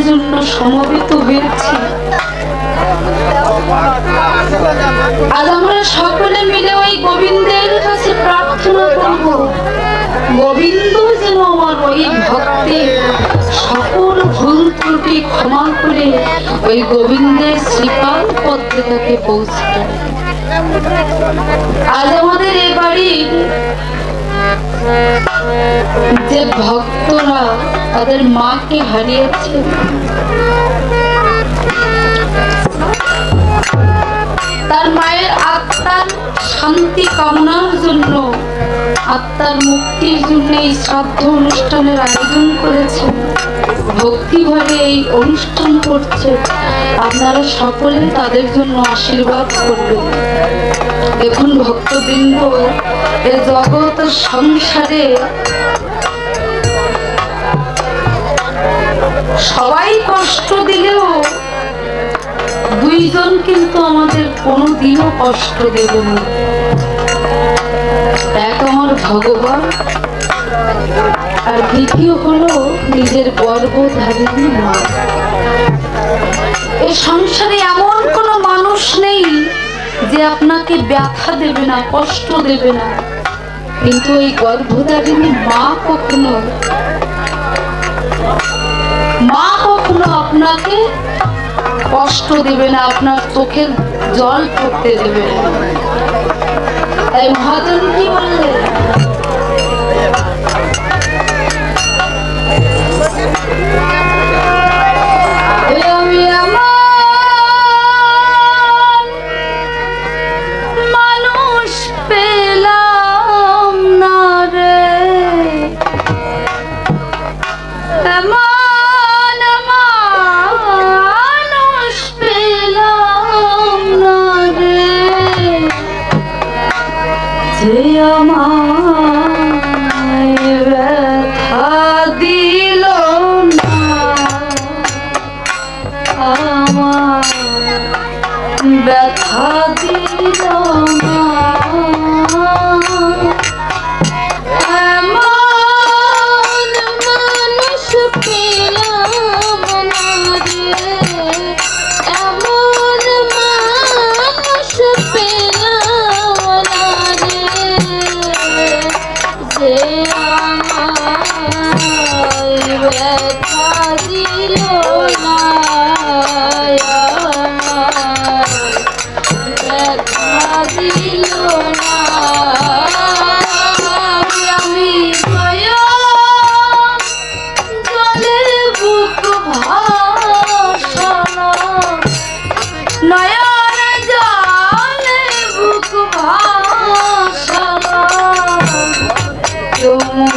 জন্য সমবেত হয়েছি। আজ আমরা সকলে মিলে ওই গোবিন্দের কাছে প্রার্থনা করব, গোবিন্দ যেন আমার ওই ভক্তের সকল ভুল ত্রুটি ক্ষমা করে ওই গোবিন্দের শ্রীপাদ পদ্মে তাকে পৌঁছে দেয়। আজ আমাদের এ বাড়ির যে ভক্তরা তাদের মাকে হারিয়েছে, তার মায়ের আত্মার শান্তি কামনার জন্য, আত্মার মুক্তির জন্য এই শ্রাদ্ধ অনুষ্ঠানের আয়োজন করেছে, ভক্তি ভরে এই অনুষ্ঠান করছে। আপনারা সকলে তাদের জন্য আশীর্বাদ করবেন। দেখুন ভক্তবৃন্দ, এ জগৎ সংসারে সবাই কষ্ট দিলেও দুইজন কিন্তু আমাদের কোনোদিনও কষ্ট দেবে না। এক আমার ভগবান, আর দ্বিতীয় হলো নিজের গর্ভধারিণী মা। এই সংসারে এমন কোনো মানুষ নেই যে আপনাকে ব্যথা দেবে না, কষ্ট দেবে না, কিন্তু এই গর্ভধারিণী মা কখনো আপনাকে কষ্ট দেবে না, আপনার চোখের জল পড়তে দেবে না। তাই মহাজন কি বললেন? আমি আমার মানুষ পেলাম না রে, মানুষ পেলাম না রে, যে আমায় ব্যথা দিল না, আমার ব্যথা দিল না। তোমার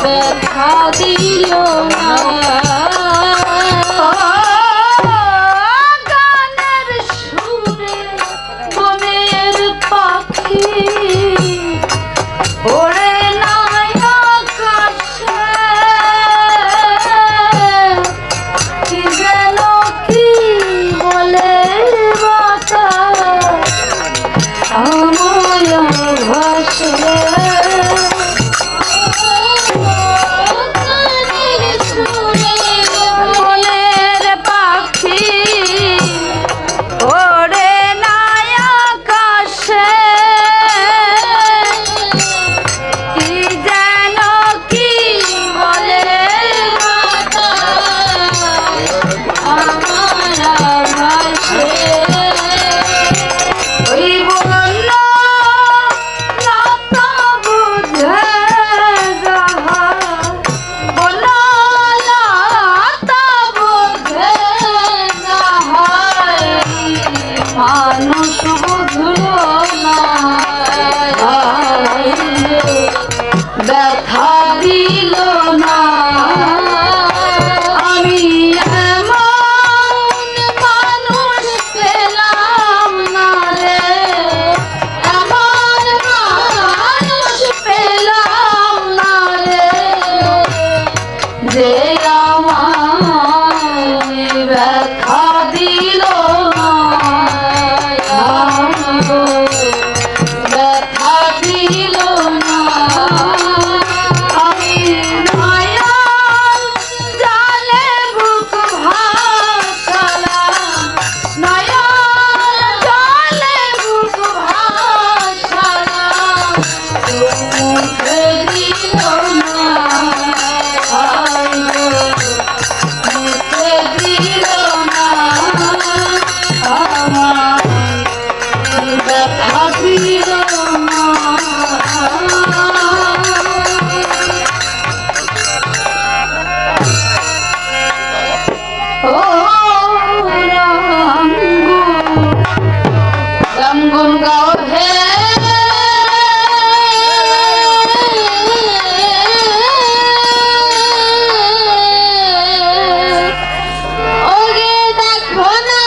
ব্যথা দিল না গানের সুরে বনের পাখি ওরে নাই আকাশে কি যেন কি বলে বাতাস আমায় ভাসে বনের পাখি ওরে নাই আকাশে কি যেন কি বলে আমার ভাসে ওই বলল লতা বুঝে যাহা বলল লতা বুঝে যাহা মানুষ বুঝল না ব্যথা দিল না আমি এমন মানুষ পেলাম না রে এমন মানুষ পেলাম না রে যে আমায় ব্যথা দিল না ব্যথা দিল না আমি মায়ার জালে বুক ভাসালাম মায়ার জালে বুক ভাসালাম মুখে দিল না মুখে দিল না আমার ব্যথা দিল না ও রামগুন গাও হে ওগে দেখো না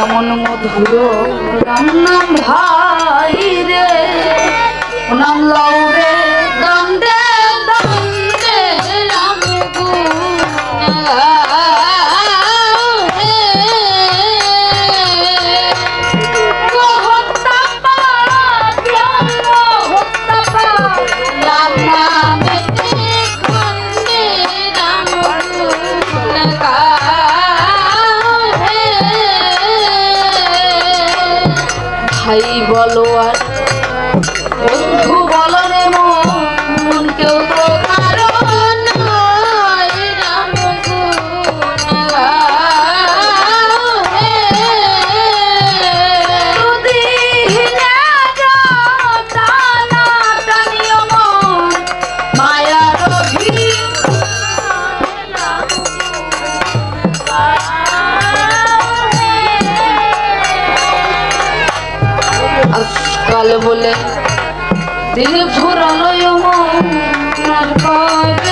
এমন মধুর রাম নাম ভাই রে নাম লও রে দণ্ডে দণ্ডে রাম গুণ গাও হে হত্যা পাগলাম হত্যা পাগলাম নামেতে খণ্ডে রাম গুণ গাও হে ভাই বলো আর বন্ধু বলো রে মন কেউ তো কারণ নয় রাম গুণ গাও হে দুদিনে টানা টানিও মন মায়ার আজকাল বলে দিন ফুরালো মন আর কবে